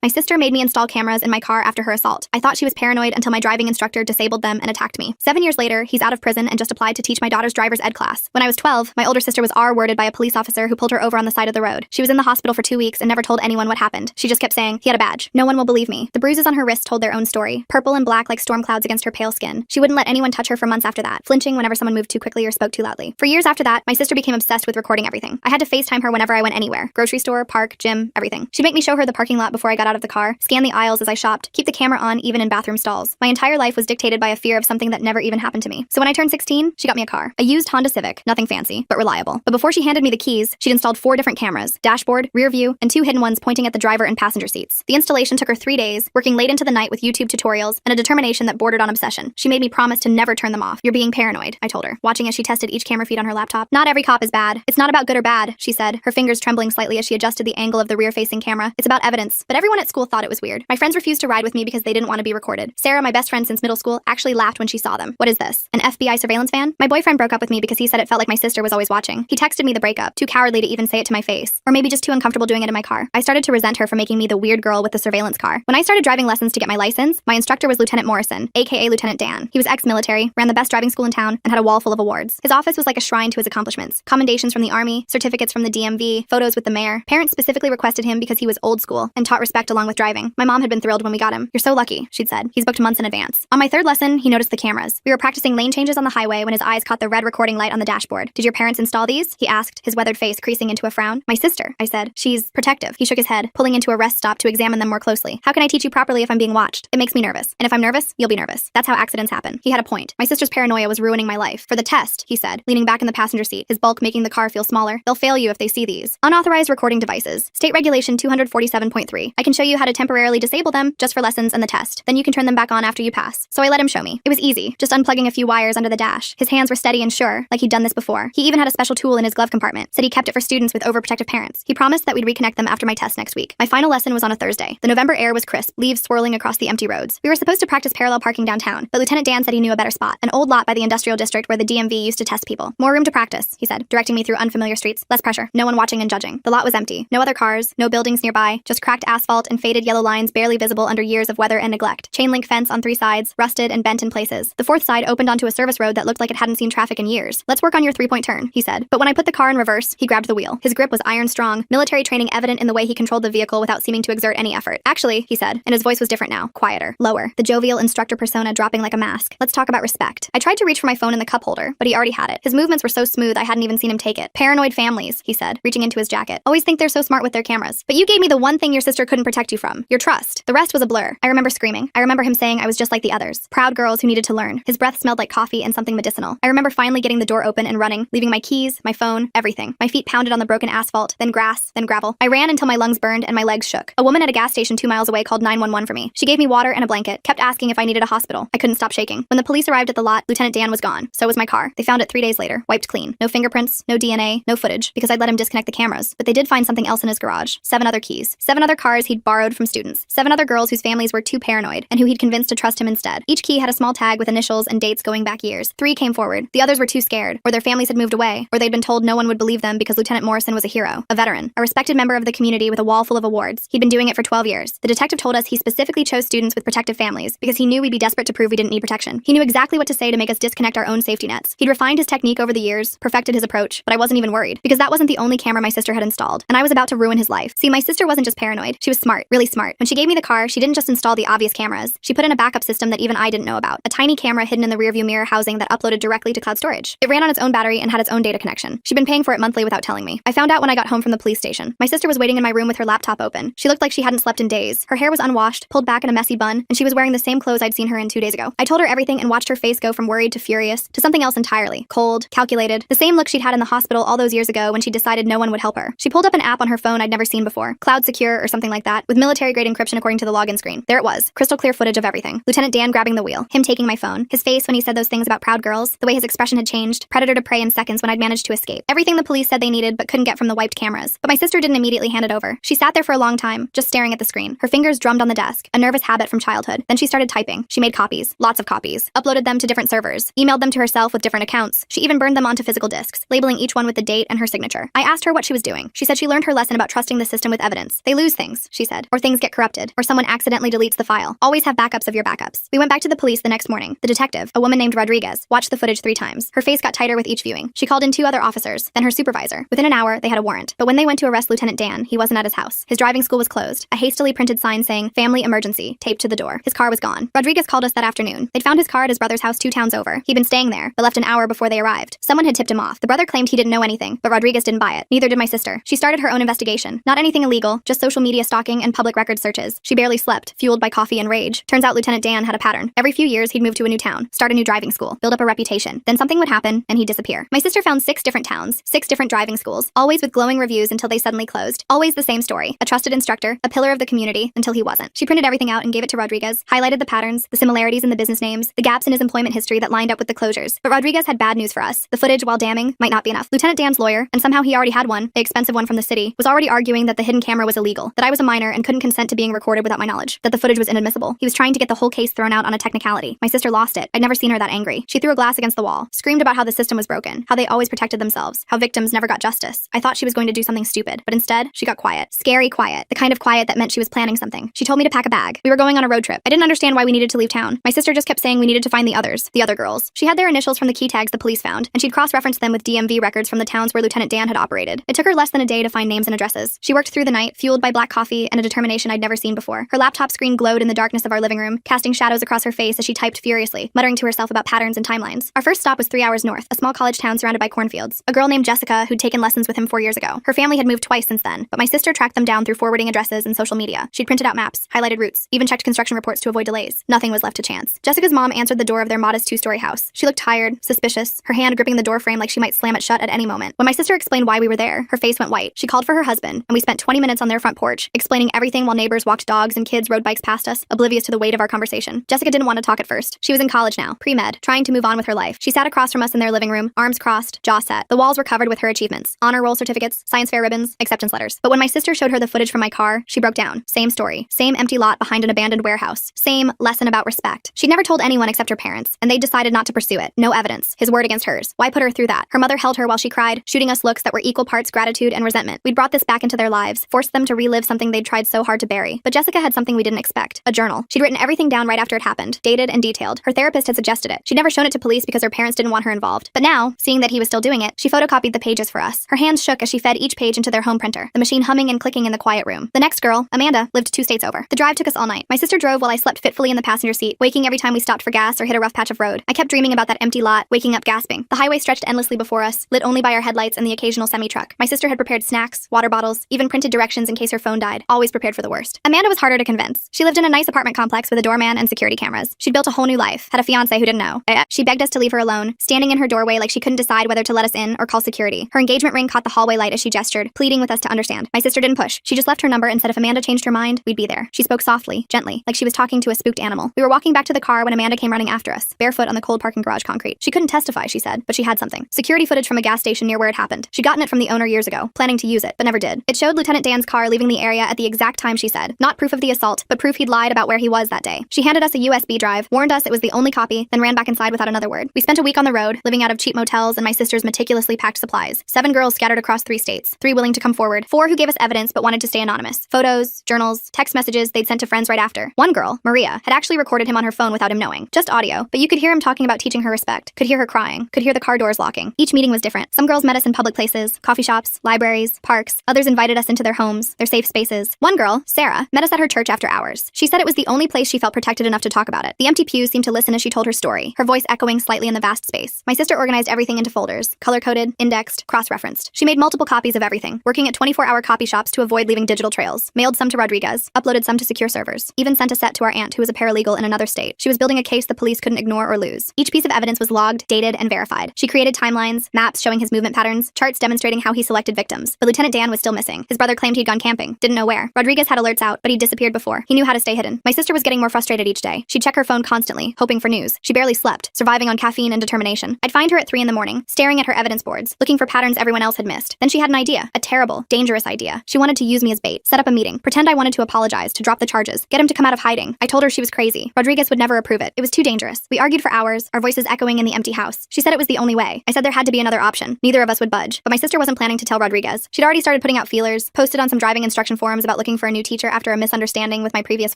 My sister made me install cameras in my car after her assault. I thought she was paranoid until my driving instructor disabled them and attacked me. 7 years later, he's out of prison and just applied to teach my daughter's driver's ed class. When I was 12, my older sister was R-worded by a police officer who pulled her over on the side of the road. She was in the hospital for 2 weeks and never told anyone what happened. She just kept saying, he had a badge. No one will believe me. The bruises on her wrist told their own story. Purple and black like storm clouds against her pale skin. She wouldn't let anyone touch her for months after that, flinching whenever someone moved too quickly or spoke too loudly. For years after that, my sister became obsessed with recording everything. I had to FaceTime her whenever I went anywhere. Grocery store, park, gym, everything. She'd make me show her the parking lot before I got out of the car, scan the aisles as I shopped, keep the camera on even in bathroom stalls. My entire life was dictated by a fear of something that never even happened to me. So when I turned 16, she got me a car. A used Honda Civic. Nothing fancy, but reliable. But before she handed me the keys, she'd installed 4 different cameras, dashboard, rear view, and 2 hidden ones pointing at the driver and passenger seats. The installation took her 3 days, working late into the night with YouTube tutorials and a determination that bordered on obsession. She made me promise to never turn them off. You're being paranoid, I told her, watching as she tested each camera feed on her laptop. Not every cop is bad. It's not about good or bad, she said, her fingers trembling slightly as she adjusted the angle of the rear-facing camera. It's about evidence. But everyone at school thought it was weird. My friends refused to ride with me because they didn't want to be recorded. Sarah, my best friend since middle school, actually laughed when she saw them. What is this? An FBI surveillance van? My boyfriend broke up with me because he said it felt like my sister was always watching. He texted me the breakup, too cowardly to even say it to my face. Or maybe just too uncomfortable doing it in my car. I started to resent her for making me the weird girl with the surveillance car. When I started driving lessons to get my license, my instructor was Lieutenant Morrison, aka Lieutenant Dan. He was ex-military, ran the best driving school in town, and had a wall full of awards. His office was like a shrine to his accomplishments. Commendations from the Army, certificates from the DMV, photos with the mayor. Parents specifically requested him because he was old school and taught respect along with driving. My mom had been thrilled when we got him. You're so lucky, she'd said. He's booked months in advance. On my 3rd lesson, he noticed the cameras. We were practicing lane changes on the highway when his eyes caught the red recording light on the dashboard. Did your parents install these? He asked, his weathered face creasing into a frown. My sister, I said. She's protective. He shook his head, pulling into a rest stop to examine them more closely. How can I teach you properly if I'm being watched? It makes me nervous. And if I'm nervous, you'll be nervous. That's how accidents happen. He had a point. My sister's paranoia was ruining my life. For the test, he said, leaning back in the passenger seat, his bulk making the car feel smaller. They'll fail you if they see these. Unauthorized recording devices. State Regulation 247.3. I can show you how to temporarily disable them just for lessons and the test. Then you can turn them back on after you pass. So I let him show me. It was easy, just unplugging a few wires under the dash. His hands were steady and sure, like he'd done this before. He even had a special tool in his glove compartment. Said he kept it for students with overprotective parents. He promised that we'd reconnect them after my test next week. My final lesson was on a Thursday. The November air was crisp, leaves swirling across the empty roads. We were supposed to practice parallel parking downtown, but Lieutenant Dan said he knew a better spot. An old lot by the industrial district where the DMV used to test people. More room to practice, he said, directing me through unfamiliar streets. Less pressure. No one watching and judging. The lot was empty. No other cars, no buildings nearby, just cracked asphalt and faded yellow lines barely visible under years of weather and neglect. Chain link fence on 3 sides, rusted and bent in places. The 4th side opened onto a service road that looked like it hadn't seen traffic in years. Let's work on your 3-point turn, he said. But when I put the car in reverse, he grabbed the wheel. His grip was iron strong, military training evident in the way he controlled the vehicle without seeming to exert any effort. Actually, he said, and his voice was different now, quieter, lower, the jovial instructor persona dropping like a mask. Let's talk about respect. I tried to reach for my phone in the cup holder, but he already had it. His movements were so smooth I hadn't even seen him take it. Paranoid families, he said, reaching into his jacket. Always think they're so smart with their cameras. But you gave me the one thing your sister couldn't protect you from, your trust. The rest was a blur. I remember screaming. I remember him saying I was just like the others. Proud girls who needed to learn. His breath smelled like coffee and something medicinal. I remember finally getting the door open and running, leaving my keys, my phone, everything. My feet pounded on the broken asphalt, then grass, then gravel. I ran until my lungs burned and my legs shook. A woman at a gas station 2 miles away called 911 for me. She gave me water and a blanket, kept asking if I needed a hospital. I couldn't stop shaking. When the police arrived at the lot, Lieutenant Dan was gone. So was my car. They found it 3 days later, wiped clean. No fingerprints, no DNA, no footage, because I'd let him disconnect the cameras. But they did find something else in his garage. 7 other keys. 7 other cars he'd borrowed from students. 7 other girls whose families were too paranoid and who he'd convinced to trust him instead. Each key had a small tag with initials and dates going back years. 3 came forward. The others were too scared, or their families had moved away, or they'd been told no one would believe them because Lieutenant Morrison was a hero, a veteran, a respected member of the community with a wall full of awards. He'd been doing it for 12 years. The detective told us he specifically chose students with protective families because he knew we'd be desperate to prove we didn't need protection. He knew exactly what to say to make us disconnect our own safety nets. He'd refined his technique over the years, perfected his approach, but I wasn't even worried because that wasn't the only camera my sister had installed, and I was about to ruin his life. See, my sister wasn't just paranoid. She was smart, really smart. When she gave me the car, she didn't just install the obvious cameras. She put in a backup system that even I didn't know about. A tiny camera hidden in the rearview mirror housing that uploaded directly to cloud storage. It ran on its own battery and had its own data connection. She'd been paying for it monthly without telling me. I found out when I got home from the police station. My sister was waiting in my room with her laptop open. She looked like she hadn't slept in days. Her hair was unwashed, pulled back in a messy bun, and she was wearing the same clothes I'd seen her in 2 days ago. I told her everything and watched her face go from worried to furious to something else entirely. Cold, calculated, the same look she'd had in the hospital all those years ago when she decided no one would help her. She pulled up an app on her phone I'd never seen before, Cloud Secure or something like that, with military-grade encryption according to the login screen. There it was, crystal clear footage of everything. Lieutenant Dan grabbing the wheel, him taking my phone, his face when he said those things about proud girls, the way his expression had changed, predator to prey in seconds when I'd managed to escape. Everything the police said they needed but couldn't get from the wiped cameras. But my sister didn't immediately hand it over. She sat there for a long time, just staring at the screen. Her fingers drummed on the desk, a nervous habit from childhood. Then she started typing. She made copies, lots of copies, uploaded them to different servers, emailed them to herself with different accounts. She even burned them onto physical discs, labeling each one with the date and her signature. I asked her what she was doing. She said she learned her lesson about trusting the system with evidence. They lose things, she said. said. Or things get corrupted. Or someone accidentally deletes the file. Always have backups of your backups. We went back to the police the next morning. The detective, a woman named Rodriguez, watched the footage 3 times. Her face got tighter with each viewing. She called in 2 other officers, then her supervisor. Within an hour, they had a warrant. But when they went to arrest Lieutenant Dan, he wasn't at his house. His driving school was closed. A hastily printed sign saying, "Family Emergency," taped to the door. His car was gone. Rodriguez called us that afternoon. They'd found his car at his brother's house 2 towns over. He'd been staying there, but left an hour before they arrived. Someone had tipped him off. The brother claimed he didn't know anything, but Rodriguez didn't buy it. Neither did my sister. She started her own investigation. Not anything illegal, just social media stalking and public record searches. She barely slept, fueled by coffee and rage. Turns out Lieutenant Dan had a pattern. Every few years, he'd move to a new town, start a new driving school, build up a reputation. Then something would happen, and he'd disappear. My sister found 6 different towns, 6 different driving schools, always with glowing reviews until they suddenly closed. Always the same story. A trusted instructor, a pillar of the community, until he wasn't. She printed everything out and gave it to Rodriguez, highlighted the patterns, the similarities in the business names, the gaps in his employment history that lined up with the closures. But Rodriguez had bad news for us. The footage, while damning, might not be enough. Lieutenant Dan's lawyer, and somehow he already had one, the expensive one from the city, was already arguing that the hidden camera was illegal, that I was a minor and couldn't consent to being recorded without my knowledge, that the footage was inadmissible. He was trying to get the whole case thrown out on a technicality. My sister lost it. I'd never seen her that angry. She threw a glass against the wall, screamed about how the system was broken, how they always protected themselves, how victims never got justice. I thought she was going to do something stupid, but instead, she got quiet. Scary quiet. The kind of quiet that meant she was planning something. She told me to pack a bag. We were going on a road trip. I didn't understand why we needed to leave town. My sister just kept saying we needed to find the others, the other girls. She had their initials from the key tags the police found, and she'd cross-referenced them with DMV records from the towns where Lieutenant Dan had operated. It took her less than a day to find names and addresses. She worked through the night, fueled by black coffee and a determination I'd never seen before. Her laptop screen glowed in the darkness of our living room, casting shadows across her face as she typed furiously, muttering to herself about patterns and timelines. Our first stop was 3 hours north, a small college town surrounded by cornfields. A girl named Jessica, who'd taken lessons with him 4 years ago. Her family had moved twice since then, but my sister tracked them down through forwarding addresses and social media. She'd printed out maps, highlighted routes, even checked construction reports to avoid delays. Nothing was left to chance. Jessica's mom answered the door of their modest 2-story house. She looked tired, suspicious, her hand gripping the door frame like she might slam it shut at any moment. When my sister explained why we were there, her face went white. She called for her husband, and we spent 20 minutes on their front porch, explaining everything while neighbors walked dogs and kids rode bikes past us, oblivious to the weight of our conversation. Jessica didn't want to talk at first. She was in college now, pre-med, trying to move on with her life. She sat across from us in their living room, arms crossed, jaw set. The walls were covered with her achievements, honor roll certificates, science fair ribbons, acceptance letters. But when my sister showed her the footage from my car, she broke down. Same story. Same empty lot behind an abandoned warehouse. Same lesson about respect. She'd never told anyone except her parents, and they decided not to pursue it. No evidence. His word against hers. Why put her through that? Her mother held her while she cried, shooting us looks that were equal parts gratitude and resentment. We'd brought this back into their lives, forced them to relive something they'd tried so hard to bury. But Jessica had something we didn't expect. A journal. She'd written everything down right after it happened, dated and detailed. Her therapist had suggested it. She'd never shown it to police because her parents didn't want her involved. But now, seeing that he was still doing it, she photocopied the pages for us. Her hands shook as she fed each page into their home printer, the machine humming and clicking in the quiet room. The next girl, Amanda, lived 2 states over. The drive took us all night. My sister drove while I slept fitfully in the passenger seat, waking every time we stopped for gas or hit a rough patch of road. I kept dreaming about that empty lot, waking up gasping. The highway stretched endlessly before us, lit only by our headlights and the occasional semi-truck. My sister had prepared snacks, water bottles, even printed directions in case her phone died, always prepared for the worst. Amanda was harder to convince. She lived in a nice apartment complex with a doorman and security cameras. She'd built a whole new life, had a fiancé who didn't know. She begged us to leave her alone, standing in her doorway like she couldn't decide whether to let us in or call security. Her engagement ring caught the hallway light as she gestured, pleading with us to understand. My sister didn't push. She just left her number and said if Amanda changed her mind, we'd be there. She spoke softly, gently, like she was talking to a spooked animal. We were walking back to the car when Amanda came running after us, barefoot on the cold parking garage concrete. She couldn't testify, she said, but she had something. Security footage from a gas station near where it happened. She'd gotten it from the owner years ago, planning to use it, but never did. It showed Lieutenant Dan's car leaving the area at the exact time she said. Not proof of the assault, but proof he'd lied about where he was that day. She handed us a USB drive, warned us it was the only copy, then ran back inside without another word. We spent a week on the road, living out of cheap motels and my sister's meticulously packed supplies. 7 girls scattered across 3 states, 3 willing to come forward, 4 who gave us evidence but wanted to stay anonymous. Photos, journals, text messages they'd sent to friends right after. One girl, Maria, had actually recorded him on her phone without him knowing. Just audio, but you could hear him talking about teaching her respect, could hear her crying, could hear the car doors locking. Each meeting was different. Some girls met us in public places, coffee shops, libraries, parks. Others invited us into their homes, their safe spaces. One girl, Sarah, met us at her church after hours. She said it was the only place she felt protected enough to talk about it. The empty pews seemed to listen as she told her story, her voice echoing slightly in the vast space. My sister organized everything into folders, color-coded, indexed, cross-referenced. She made multiple copies of everything, working at 24-hour copy shops to avoid leaving digital trails, mailed some to Rodriguez, uploaded some to secure servers, even sent a set to our aunt who was a paralegal in another state. She was building a case the police couldn't ignore or lose. Each piece of evidence was logged, dated, and verified. She created timelines, maps showing his movement patterns, charts demonstrating how he selected victims. But Lieutenant Dan was still missing. His brother claimed he'd gone camping, didn't know where. Rodriguez had alerts out, but he'd disappeared before. He knew how to stay hidden. My sister was getting more frustrated each day. She'd check her phone constantly, hoping for news. She barely slept, surviving on caffeine and determination. I'd find her at 3 in the morning, staring at her evidence boards, looking for patterns everyone else had missed. Then she had an idea, a terrible, dangerous idea. She wanted to use me as bait, set up a meeting, pretend I wanted to apologize, to drop the charges, get him to come out of hiding. I told her she was crazy. Rodriguez would never approve it. It was too dangerous. We argued for hours, our voices echoing in the empty house. She said it was the only way. I said there had to be another option. Neither of us would budge. But my sister wasn't planning to tell Rodriguez. She'd already started putting out feelers, posted on some driving instruction forums about looking for a new teacher after a misunderstanding with my previous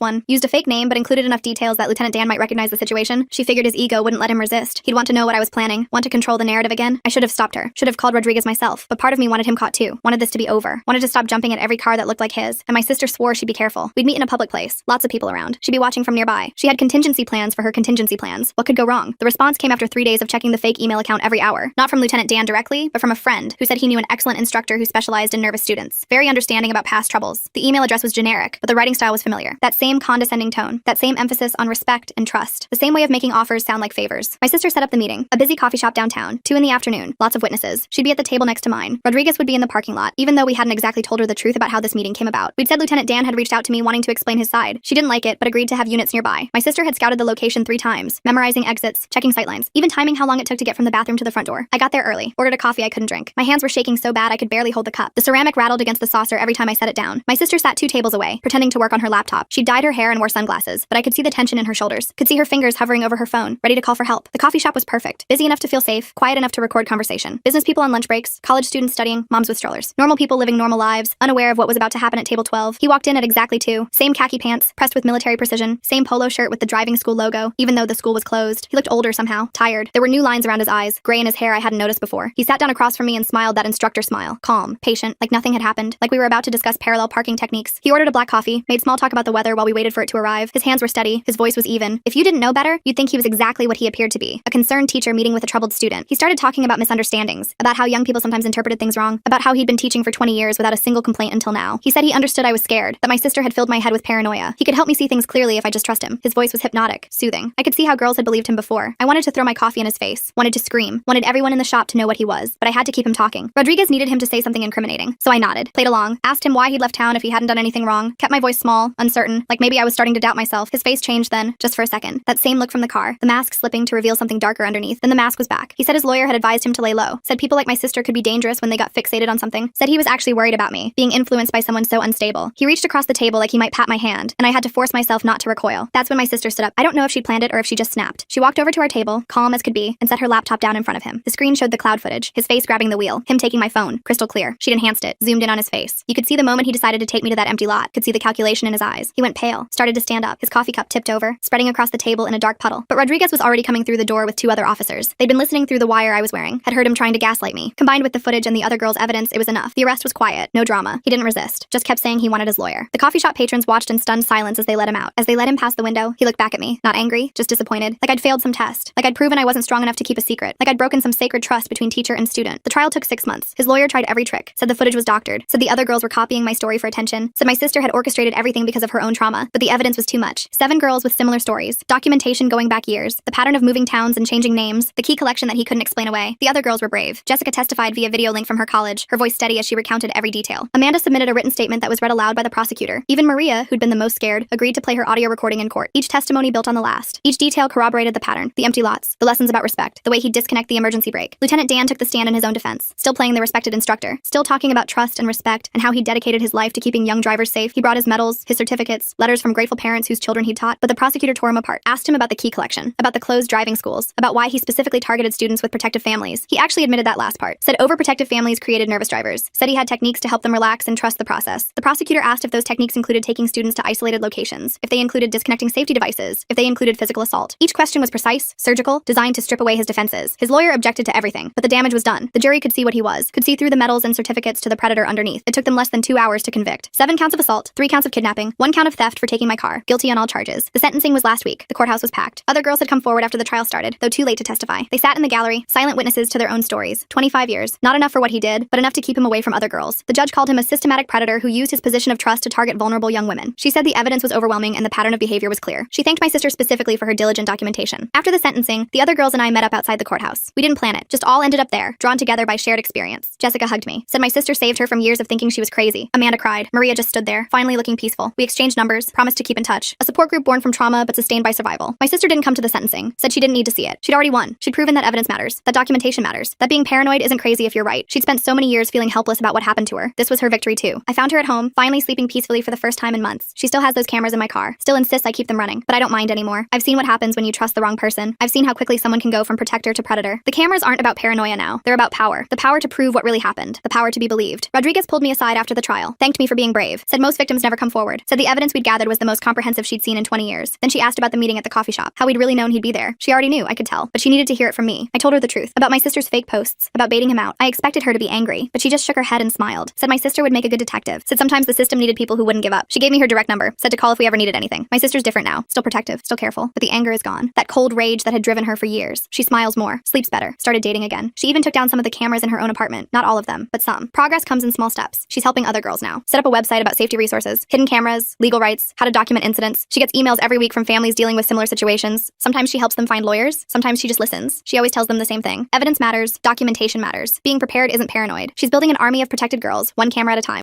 one. Used a fake name, but included enough details that Lieutenant Dan might recognize the situation. She figured his ego wouldn't let him resist. He'd want to know what I was planning, want to control the narrative again. I should have stopped her. Should have called Rodriguez myself. But part of me wanted him caught too. Wanted this to be over. Wanted to stop jumping at every car that looked like his. And my sister swore she'd be careful. We'd meet in a public place. Lots of people around. She'd be watching from nearby. She had contingency plans for her contingency plans. What could go wrong? The response came after 3 days of checking the fake email account every hour. Not from Lieutenant Dan directly, but from a friend who said he knew an excellent instructor who specialized in nervous students. Very understanding about past troubles. The email address was generic, but the writing style was familiar. That same condescending tone. That same emphasis on respect and trust. The same way of making offers sound like favors. My sister set up the meeting. A busy coffee shop downtown. 2 in the afternoon. Lots of witnesses. She'd be at the table next to mine. Rodriguez would be in the parking lot, even though we hadn't exactly told her the truth about how this meeting came about. We'd said Lieutenant Dan had reached out to me wanting to explain his side. She didn't like it, but agreed to have units nearby. My sister had scouted the location 3 times, memorizing exits, checking sightlines, even timing how long it took to get from the bathroom to the front door. I got there early, ordered a coffee I couldn't drink. My hands were shaking so bad I could barely hold the cup. The ceramic rattled against the saucer every time I set it down. My sister sat 2 tables away, pretending to work on her laptop. She dyed her hair and wore sunglasses, but I could see the tension in her shoulders. Could see her fingers hovering over her phone, ready to call for help. The coffee shop was perfect. Busy enough to feel safe, quiet enough to record conversation. Business people on lunch breaks, college students studying, moms with strollers. Normal people living normal lives, unaware of what was about to happen at table 12. He walked in at exactly 2. Same khaki pants, pressed with military precision. Same polo shirt with the driving school logo, even though the school was closed. He looked older somehow, tired. There were new lines around his eyes, gray in his hair I hadn't noticed before. He sat down across from me and smiled that instructor smile. Calm, patient, like nothing had happened, like we were about to discuss parallel parking techniques. He ordered a black coffee, made small talk about the weather while we waited for it to arrive. His hands were steady, his voice was even. If you didn't know better, you'd think he was exactly what he appeared to be. A concerned teacher meeting with a troubled student. He started talking about misunderstandings, about how young people sometimes interpreted things wrong, about how he'd been teaching for 20 years without a single complaint until now. He said he understood I was scared, that my sister had filled my head with paranoia. He could help me see things clearly if I just trust him. His voice was hypnotic, soothing. I could see how girls had believed him before. I wanted to throw my coffee in his face, wanted to scream, wanted everyone in the shop to know what he was, but I had to keep him talking. Rodriguez needed him to say something incriminating, so I nodded, played along, asked him why he'd left town if he hadn't done anything wrong, kept my voice small, uncertain, like maybe I was starting to doubt myself. His face changed then, just for a second. That same look from the car, the mask slipping to reveal something darker underneath. Then the mask was back. He said his lawyer had advised him to lay low, said people like my sister could be dangerous when they got fixated on something, said he was actually worried about me, being influenced by someone so unstable. He reached across the table like he might pat my hand, and I had to force myself not to recoil. That's when my sister stood up. I don't know if she'd planned it or if she just snapped. She walked over to our table, calm as could be, and set her laptop down in front of him. The screen showed the cloud footage, his face grabbing the wheel, him taking my phone, crystal clear. She'd enhanced it, zoomed in on his face. You could see the moment he decided to take me to that empty lot, could see the calculation in his eyes. He went pale, started to stand up, his coffee cup tipped over, spreading across the table in a dark puddle. But Rodriguez was already coming through the door with 2 other officers. They'd been listening through the wire I was wearing, had heard him trying to gaslight me. Combined with the footage and the other girl's evidence, it was enough. The arrest was quiet, no drama. He didn't resist, just kept saying he wanted his lawyer. The coffee shop patrons watched in stunned silence as they let him out. As they led him past the window, he looked back at me, not angry, just disappointed, like I'd failed some test, like I'd proven I wasn't strong enough to keep a secret, like I'd broken some sacred trust between teacher and student. The trial took 6 months. His lawyer tried every trick, said the footage was doctored, said the other girls were copying my story for attention, said my sister had orchestrated everything because of her own trauma, but the evidence was too much. 7 girls with similar stories, documentation going back years, the pattern of moving towns and changing names, the key collection that he couldn't explain away. The other girls were brave. Jessica testified via video link from her college, her voice steady as she recounted every detail. Amanda submitted a written statement that was read aloud by the prosecutor. Even Maria, who'd been the most scared, agreed to play her audio recording in court. Each testimony built on the last. Each detail corroborated the pattern, the empty lots, the lessons about respect, the way he'd disconnect the emergency brake. Lieutenant Dan took the stand in his own defense, still playing the respected instructor, still talking about trust and respect and how he dedicated his life to keeping young drivers safe. He brought his medals, his certificates, letters from grateful parents whose children he'd taught, but the prosecutor tore him apart, asked him about the key collection, about the closed driving schools, about why he specifically targeted students with protective families. He actually admitted that last part, said overprotective families created nervous drivers, said he had techniques to help them relax and trust the process. The prosecutor asked if those techniques included taking students to isolated locations, if they included disconnecting safety devices, if they included physical assault. Each question was precise, surgical, designed to strip away his defenses. His lawyer objected to everything, but the damage was done. The jury could see what he was, could see through the medals and certificates to the predator underneath. It took them less than 2 hours to convict. 7 counts of assault, 3 counts of kidnapping, 1 count of theft for taking my car, guilty on all charges. The sentencing was last week. The courthouse was packed. Other girls had come forward after the trial started, though too late to testify. They sat in the gallery, silent witnesses to their own stories. 25 years. Not enough for what he did, but enough to keep him away from other girls. The judge called him a systematic predator who used his position of trust to target vulnerable young women. She said the evidence was overwhelming and the pattern of behavior was clear. She thanked my sister specifically for her diligent documentation. After the sentencing, the other girls and I met up outside the courthouse. We didn't plan it, just all ended up there, drawn together by shared experience. Jessica hugged me, said my sister saved her from years of thinking she was crazy. Amanda cried. Maria just stood there, finally looking peaceful. We exchanged numbers, promised to keep in touch. A support group born from trauma but sustained by survival. My sister didn't come to the sentencing, said she didn't need to see it. She'd already won. She'd proven that evidence matters, that documentation matters, that being paranoid isn't crazy if you're right. She'd spent so many years feeling helpless about what happened to her. This was her victory too. I found her at home, finally sleeping peacefully for the first time in months. She still has those cameras in my car, still insists I keep them running, but I don't mind anymore. I've seen what happens when you trust the wrong person. I've seen how quickly someone can go from protector to predator. The cameras aren't about paranoia now. They're about power. The power to prove what really happened. The power to be believed. Rodriguez pulled me aside after the trial, thanked me for being brave. Said most victims never come forward. Said the evidence we'd gathered was the most comprehensive she'd seen in 20 years. Then she asked about the meeting at the coffee shop, how we'd really known he'd be there. She already knew, I could tell, but she needed to hear it from me. I told her the truth. About my sister's fake posts, about baiting him out. I expected her to be angry, but she just shook her head and smiled. Said my sister would make a good detective. Said sometimes the system needed people who wouldn't give up. She gave me her direct number. Said to call if we ever needed anything. My sister's different now. Still protective, still careful, but the anger is gone. That cold rage that had driven her for years. She smiles more, sleeps better, started dating again. She even took down some of the cameras in her own apartment. Not all of them, but some. Progress comes in small steps. She's helping other girls now. Set up a website about safety resources, hidden cameras, legal rights, how to document incidents. She gets emails every week from families dealing with similar situations. Sometimes she helps them find lawyers. Sometimes she just listens. She always tells them the same thing. Evidence matters. Documentation matters. Being prepared isn't paranoid. She's building an army of protected girls, one camera at a time.